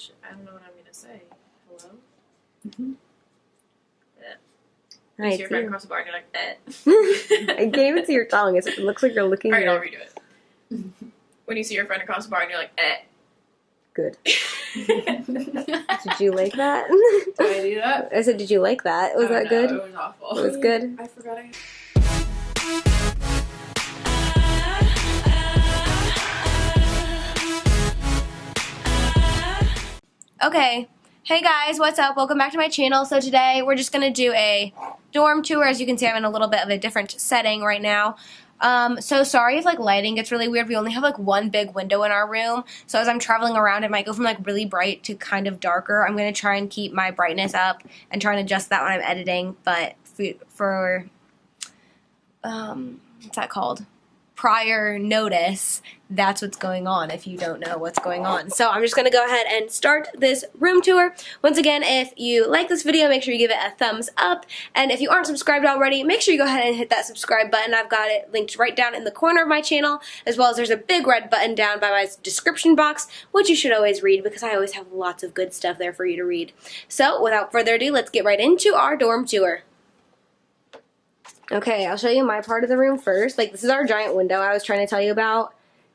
I don't know what I'm gonna say. Hello? Mm-hmm. You see your friend across the bar and you're like, eh. I can't even see your tongue. It looks like you're looking Alright, I'll redo it. When you see your friend across the bar and you're like, eh. Good. Did you like that? Did I do that? I said, did you like that? Was that good? It was awful. It was good? I forgot I... Okay, hey guys, what's up? Welcome back to my channel. So today we're just gonna do a dorm tour. As you can see, I'm in a little bit of a different setting right now. So sorry if like lighting gets really weird. We only have like one big window in our room, so as I'm traveling around it might go from like really bright to kind of darker. I'm gonna try and keep my brightness up and try and adjust that when I'm editing, but for what's that called? Prior notice, that's what's going on if you don't know what's going on. So I'm just going to go ahead and start this room tour. Once again, if you like this video, make sure you give it a thumbs up. And if you aren't subscribed already, make sure you go ahead and hit that subscribe button. I've got it linked right down in the corner of my channel, as well as there's a big red button down by my description box, which you should always read because I always have lots of good stuff there for you to read. So without further ado, let's get right into our dorm tour. Okay, I'll show you my part of the room first. Like, this is our giant window I was trying to tell you about.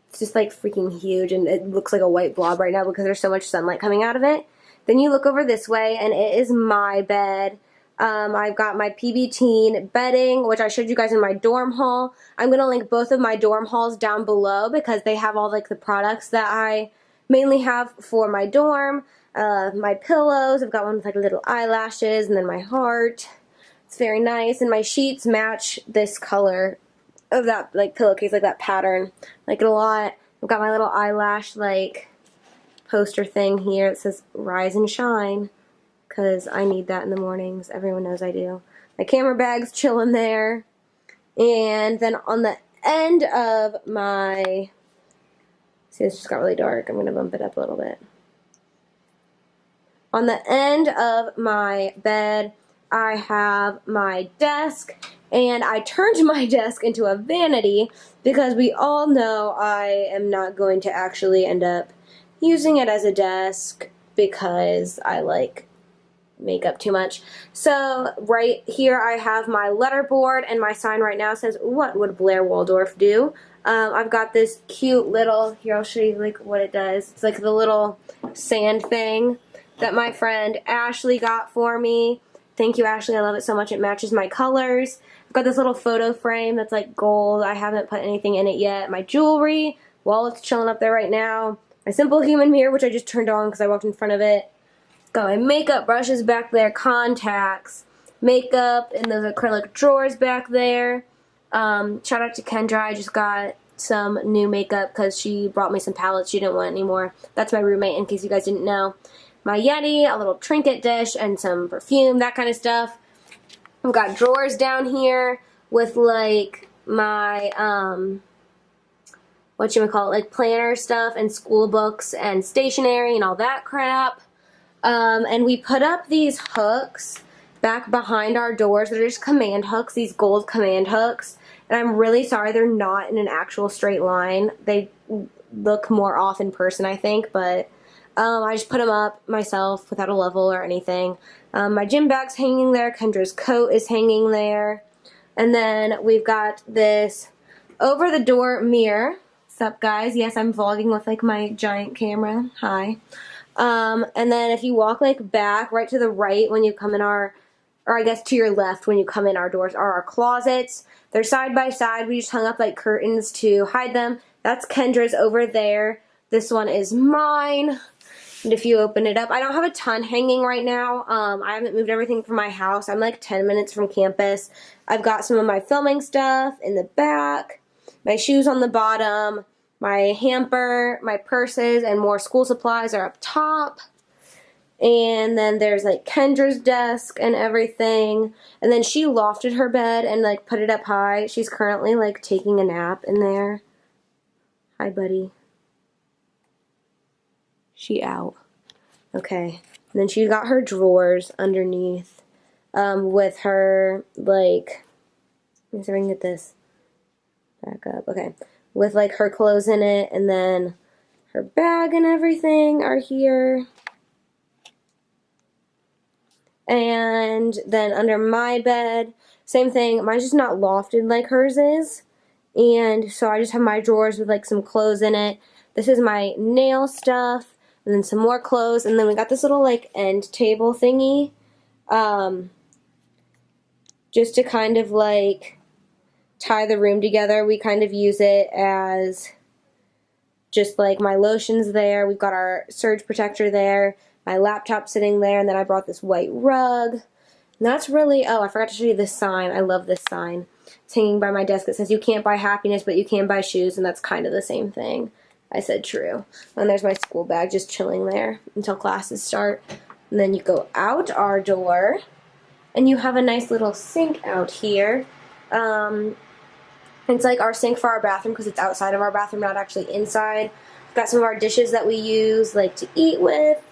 It's just, like, freaking huge, and it looks like a white blob right now because there's so much sunlight coming out of it. Then you look over this way, and it is my bed. I've got my PB Teen bedding, which I showed you guys in my dorm haul. I'm going to link both of my dorm hauls down below because they have all, like, the products that I mainly have for my dorm. My pillows, I've got one with, like, little eyelashes, and then my heart. It's very nice, and my sheets match this color of that, like, pillowcase, like that pattern. Like it a lot. I've got my little eyelash, like, poster thing here that says Rise and Shine, because I need that in the mornings. Everyone knows I do. My camera bag's chilling there. And then on the end of my... See, this just got really dark. I'm going to bump it up a little bit. On the end of my bed, I have my desk, and I turned my desk into a vanity because we all know I am not going to actually end up using it as a desk because I like makeup too much. So right here I have my letterboard, and my sign right now says, "What would Blair Waldorf do?" I've got this cute little, here I'll show you like what it does. It's like the little sand thing that my friend Ashley got for me. Thank you, Ashley. I love it so much. It matches my colors. I've got this little photo frame that's like gold. I haven't put anything in it yet. My jewelry, wallet's chilling up there right now. My Simple Human mirror, which I just turned on because I walked in front of it. Got my makeup brushes back there, contacts, makeup, and those acrylic drawers back there. Shout out to Kendra. I just got some new makeup because she brought me some palettes she didn't want anymore. That's my roommate, in case you guys didn't know. My Yeti, a little trinket dish, and some perfume, that kind of stuff. I've got drawers down here with like my, like planner stuff and school books and stationery and all that crap. And we put up these hooks back behind our doors. They're just command hooks, these gold command hooks. And I'm really sorry they're not in an actual straight line. They look more off in person, I think, but... I just put them up myself without a level or anything. My gym bag's hanging there. Kendra's coat is hanging there. And then we've got this over-the-door mirror. What's up, guys? Yes, I'm vlogging with, like, my giant camera. Hi. And then if you walk, like, back, right to the right when you come in our... Or I guess to your left when you come in our doors are our closets. They're side by side. We just hung up, like, curtains to hide them. That's Kendra's over there. This one is mine. And if you open it up, I don't have a ton hanging right now. I haven't moved everything from my house. I'm like 10 minutes from campus. I've got some of my filming stuff in the back, my shoes on the bottom, my hamper, my purses, and more school supplies are up top. And then there's like Kendra's desk and everything. And then she lofted her bed and like put it up high. She's currently like taking a nap in there. Hi, buddy. She out. Okay. And then she got her drawers underneath with her, like, let me see if I can get this back up. Okay. With, like, her clothes in it, and then her bag and everything are here. And then under my bed, same thing. Mine's just not lofted like hers is. And so I just have my drawers with like some clothes in it. This is my nail stuff, and then some more clothes, and then we got this little like end table thingy, just to kind of like tie the room together. We kind of use it as just like my lotions there. We've got our surge protector there, my laptop sitting there, and then I brought this white rug. And that's really, oh, I forgot to show you this sign. I love this sign. It's hanging by my desk. It says, "You can't buy happiness, but you can buy shoes," and that's kind of the same thing. I said true. And there's my school bag just chilling there until classes start. And then you go out our door, and you have a nice little sink out here. It's like our sink for our bathroom because it's outside of our bathroom, not actually inside. We've got some of our dishes that we use like to eat with.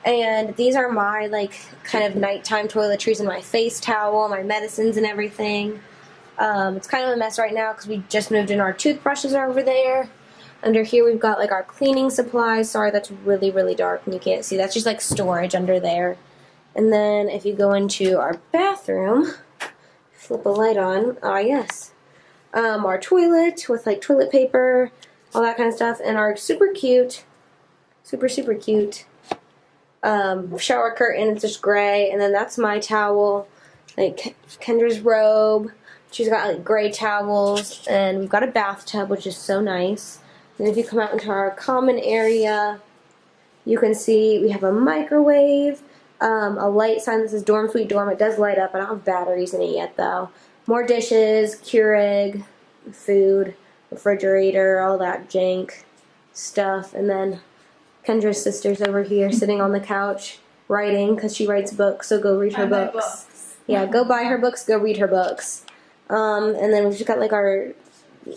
And these are my like kind of nighttime toiletries and my face towel, my medicines and everything. It's kind of a mess right now because we just moved in. Our toothbrushes are over there. Under here we've got like our cleaning supplies. Sorry, that's really, really dark and you can't see. That's just like storage under there. And then if you go into our bathroom, flip a light on. Ah, yes. Our toilet with like toilet paper, all that kind of stuff. And our super cute shower curtain. It's just gray. And then that's my towel. Like Kendra's robe. She's got like gray towels, and we've got a bathtub, which is so nice. And if you come out into our common area, you can see we have a microwave, a light sign that says Dorm Sweet Dorm. It does light up. I don't have batteries in it yet, though. More dishes, Keurig, food, refrigerator, all that jank stuff. And then Kendra's sister's over here sitting on the couch writing because she writes books, so go read her books. Yeah, go buy her books, go read her books. And then we've just got like our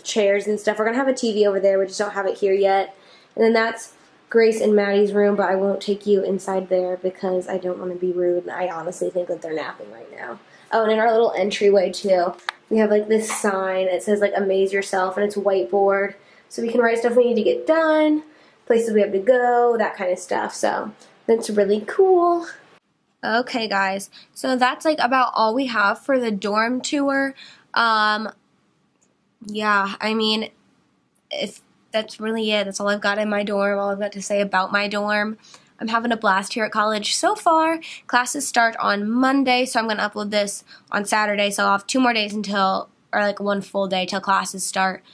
chairs and stuff. We're going to have a TV over there. We just don't have it here yet. And then that's Grace and Maddie's room, but I won't take you inside there because I don't want to be rude. And I honestly think that they're napping right now. Oh, and in our little entryway too, we have like this sign. It says like Amaze Yourself, and it's whiteboard. So we can write stuff we need to get done, places we have to go, that kind of stuff. So that's really cool. Okay, guys. So that's like about all we have for the dorm tour. Yeah, I mean, if that's really it. That's all I've got in my dorm, all I've got to say about my dorm. I'm having a blast here at college so far. Classes start on Monday, so I'm going to upload this on Saturday, so I'll have 2 more days until, or like 1 full day till classes start.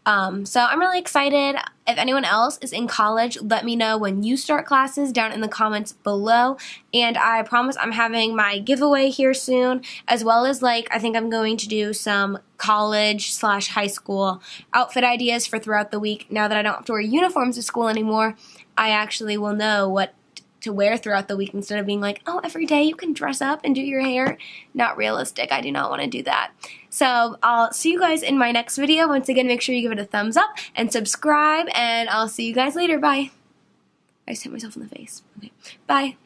So I'm really excited. If anyone else is in college, let me know when you start classes down in the comments below. And I promise I'm having my giveaway here soon, as well as like I think I'm going to do some college/high school outfit ideas for throughout the week. Now that I don't have to wear uniforms to school anymore, I actually will know what to wear throughout the week instead of being like, oh, every day you can dress up and do your hair. Not realistic. I do not want to do that. So I'll see you guys in my next video. Once again, make sure you give it a thumbs up and subscribe, and I'll see you guys later. Bye. I just hit myself in the face. Okay. Bye.